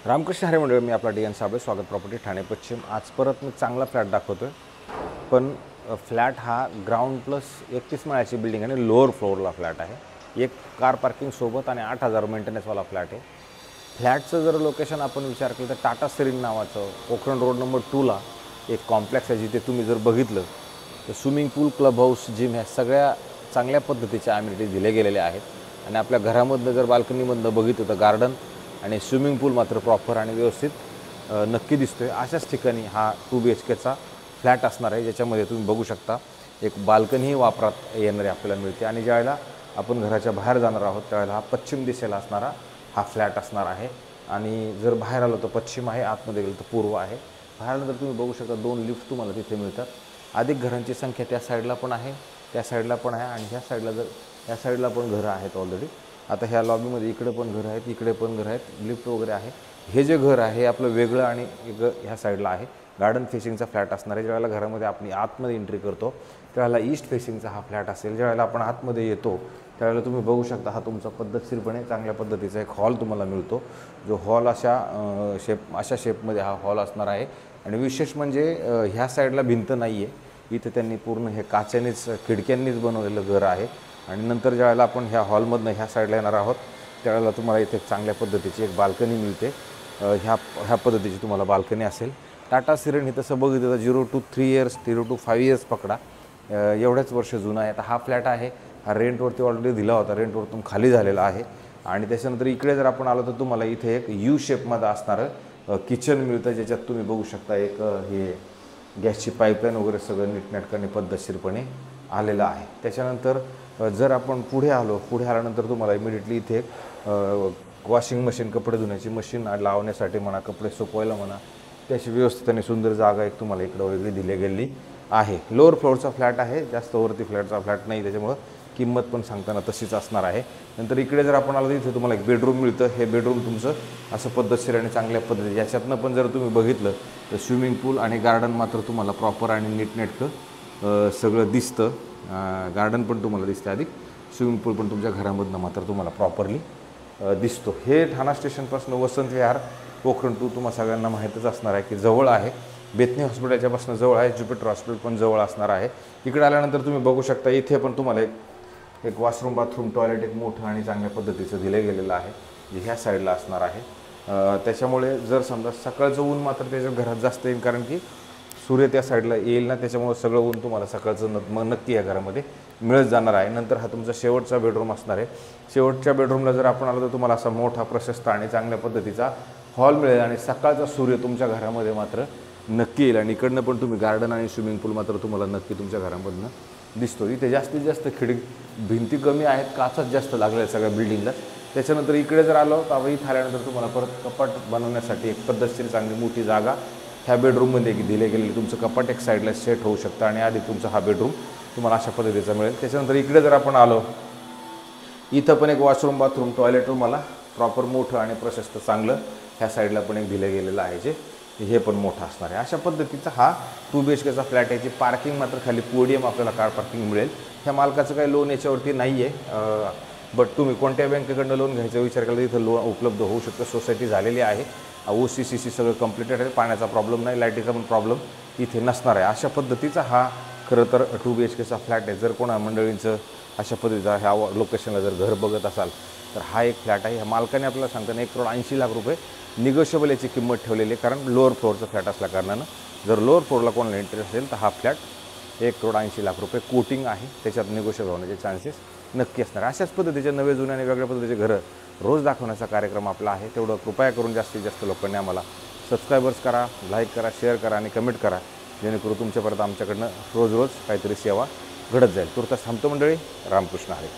रामकृष्ण हरी मंडळ, मी आपला DN साबळे, स्वागत प्रॉपर्टी ठाणे पश्चिम। आज परत मी चांगला फ्लॅट दाखवतोय, पण फ्लॅट हा ग्राउंड प्लस 31 माळ्याची बिल्डिंग आणि लोअर फ्लोअरला फ्लॅट आहे। एक कार पार्किंग सोबत आणि 8,000 मेंटेनन्सवाला फ्लॅट आहे। फ्लॅटचं जर लोकेशन आपण विचार केलं तर टाटा सिरीन नावाचं पोखरण रोड नंबर 2ला एक कॉम्प्लेक्स आहे, जिथे तुम्ही जर बघितलं तर स्विमिंग पूल, क्लब हाऊस, जिम ह्या सगळ्या चांगल्या पद्धतीच्या ॲम्युनिटीज दिले गेलेले आहेत। आणि आपल्या घरामधनं जर बाल्कनीमधनं बघितलं तर गार्डन आणि स्विमिंग पूल मात्र प्रॉपर आणि व्यवस्थित नक्की दिसतोय। अशाच ठिकाणी हा 2 BHKचा फ्लॅट असणार आहे, ज्याच्यामध्ये तुम्ही बघू शकता एक बाल्कनीही वापरात येणारी आपल्याला मिळते। आणि ज्यावेळेला आपण घराच्या बाहेर जाणार आहोत त्यावेळेला हा पश्चिम दिशेला असणारा हा फ्लॅट असणार आहे। आणि जर बाहेर आलो तर पश्चिम आहे, आतमध्ये गेलो तर पूर्व आहे। बाहेरनंतर तुम्ही बघू शकता 2 लिफ्ट तुम्हाला तिथे मिळतात। अधिक घरांची संख्या त्या साईडला पण आहे, त्या साईडला पण आहे आणि ह्या साईडला जर या साईडला पण घरं आहेत ऑलरेडी। आता ह्या लॉबीमध्ये इकडे पण घरं आहेत, इकडे पण घरं आहेत, लिफ्ट वगैरे आहे। हे जे घर आहे आपलं वेगळं आणि ह्या साईडला आहे गार्डन फेसिंगचा फ्लॅट असणार आहे। ज्यावेळेला घरामध्ये आपण आतमध्ये एंट्री करतो त्यावेळेला ईस्ट फेसिंगचा हा फ्लॅट असेल। ज्यावेळेला आपण आतमध्ये येतो त्यावेळेला तुम्ही बघू शकता हा तुमचा पद्धतशीरपणे चांगल्या पद्धतीचा एक हॉल तुम्हाला मिळतो, जो हॉल अशा शेपमध्ये हा हॉल असणार आहे। आणि विशेष म्हणजे ह्या साईडला भिंत नाही आहे, इथे त्यांनी पूर्ण हे काचेनेच खिडक्यांनीच बनवलेलं घर आहे। आणि नंतर ज्यावेळेला आपण ह्या हॉलमधनं ह्या साईडला येणार आहोत त्यावेळेला तुम्हाला इथे चांगल्या पद्धतीची एक बाल्कनी मिळते। ह्या पद्धतीची तुम्हाला बाल्कनी असेल। टाटा सिरीन हे तसं बघितलं तर 0 to 3 इयर्स, 0 to 5 इयर्स पकडा, एवढ्याच वर्ष जुना आहे। आता हा फ्लॅट आहे हा रेंटवरती ऑलरेडी दिला होता, रेंटवरतून खाली झालेला आहे। आणि त्याच्यानंतर इकडे जर आपण आलो तर तुम्हाला इथे एक यू शेपमध्ये असणारं किचन मिळतं, ज्याच्यात तुम्ही बघू शकता एक हे गॅसची पाईपलाईन वगैरे सगळं नीटनेटकने पद्धतशीरपणे आलेलं आहे। त्याच्यानंतर जर आपण पुढे आल्यानंतर तुम्हाला इमिडिएटली इथे एक वॉशिंग मशीन, कपडे धुण्याची मशीन लावण्यासाठी म्हणा, कपडे सुकवायला म्हणा, त्याची व्यवस्थित आणि सुंदर जागा एक तुम्हाला इकडं वेगळी दिली गेलेली आहे। लोअर फ्लोअरचा फ्लॅट आहे, जास्त वरती फ्लॅटचा फ्लॅट नाही, त्याच्यामुळं किंमत पण सांगताना तशीच असणार आहे। नंतर इकडे जर आपण आलो तर इथे तुम्हाला एक बेडरूम मिळतं। हे बेडरूम तुमचं असं पद्धतशीर आणि चांगल्या पद्धती, याच्यातनं पण जर तुम्ही बघितलं तर स्विमिंग पूल आणि गार्डन मात्र तुम्हाला प्रॉपर आणि नीटनेटकं सगळं दिसतं। गार्डन पण तुम्हाला दिसतं, अधिक स्विमिंग पूल पण तुमच्या घरामधनं मात्र तुम्हाला प्रॉपरली दिसतो। हे ठाणा स्टेशनपासून वसंत विहार पोखरण 2 तुम्हाला सगळ्यांना माहीतच असणार आहे की जवळ आहे। बेतनी हॉस्पिटलच्यापासून जवळ आहे, ज्युपिटर हॉस्पिटल पण जवळ असणार आहे। इकडे आल्यानंतर तुम्ही बघू शकता इथे पण तुम्हाला एक वॉशरूम, बाथरूम, टॉयलेट एक मोठं आणि चांगल्या पद्धतीचं दिलं गेलेलं आहे, जे ह्या साईडला असणार आहे। त्याच्यामुळे जर समजा सकाळचं ऊन मात्र त्याच्या घरात जास्त येईल, कारण की सूर्य त्या साईडला येईल ना, त्याच्यामुळे सगळं ऊन तुम्हाला सकाळचं नक्की या घरामध्ये मिळत जाणार आहे। नंतर हा तुमचा शेवटचा बेडरूम असणार आहे। शेवटच्या बेडरूमला जर आपण आलो तर तुम्हाला असा मोठा, प्रशस्त आणि चांगल्या पद्धतीचा हॉल मिळेल आणि सकाळचा सूर्य तुमच्या घरामध्ये मात्र नक्की येईल। आणि इकडनं पण तुम्ही गार्डन आणि स्विमिंग पूल मात्र तुम्हाला नक्की तुमच्या घरामधनं दिसतो। इथे जास्तीत जास्त भिंती कमी आहेत, काचच जास्त लागल्या आहेत सगळ्या बिल्डिंगला। त्याच्यानंतर इकडे जर आलो तर इथं आल्यानंतर तुम्हाला परत कपाट बनवण्यासाठी एक पद्धतशीर चांगली मोठी जागा ह्या बेडरूममध्ये दिले गेलेली। तुमचं कपाट एक साईडला सेट होऊ शकतं आणि आधी तुमचा हा बेडरूम तुम्हाला अशा पद्धतीचा मिळेल। त्याच्यानंतर इकडे जर आपण आलो इथं पण एक वॉशरूम, बाथरूम, टॉयलेट तुम्हाला प्रॉपर मोठं आणि प्रशस्त चांगलं ह्या साईडला पण एक दिलं गेलेलं आहे, जे हे पण मोठं असणार आहे। अशा पद्धतीचा हा 2 BHKचा फ्लॅट आहे। पार्किंग मात्र खाली पोडियम आपल्याला कार पार्किंग मिळेल। ह्या मालकाचं काही लोन याच्यावरती नाही आहे, बट तुम्ही कोणत्या बँकेकडनं लोन घ्यायचा विचार केला तर इथं लोन उपलब्ध होऊ शकतं। सोसायटी झालेली आहे, OCCC सगळं कंप्लीटेड आहे, पाण्याचा प्रॉब्लेम नाही, लाईटीचा पण प्रॉब्लेम इथे नसणार आहे। अशा पद्धतीचा हा खरं तर 2 BHKचा फ्लॅट आहे। जर कोणा मंडळींचं अशा पद्धतीचा ह्या लोकेशनला जर घर बघत असाल तर हा एक फ्लॅट आहे। ह्या मालकाने आपल्याला सांगताना 1,80,00,000 रुपये निगोशिएबल याची किंमत ठेवलेली आहे, कारण लोअर फ्लोअरचा फ्लॅट असल्या कारणानं जर लोअर फ्लोअरला कोणाला इंटरेस्ट असेल तर हा फ्लॅट 1,80,00,000 रुपये कोटिंग आहे, त्याच्यात निगोशिएबल होण्याचे चान्सेस नक्की असणार आहे। अशाच पद्धतीचे नवे जुने आणि वेगळ्या पद्धतीचे घरं रोज दाखवण्याचा कार्यक्रम आपला आहे। तेवढं कृपया करून जास्तीत जास्त लोकांनी आम्हाला सबस्क्रायबर्स करा, लाईक करा, शेअर करा आणि कमेंट करा, जेणेकरून तुमच्यापर्यंत आमच्याकडनं रोज काहीतरी सेवा घडत जाईल। तुर्तास थांबतो मंडळी, रामकृष्ण हरी।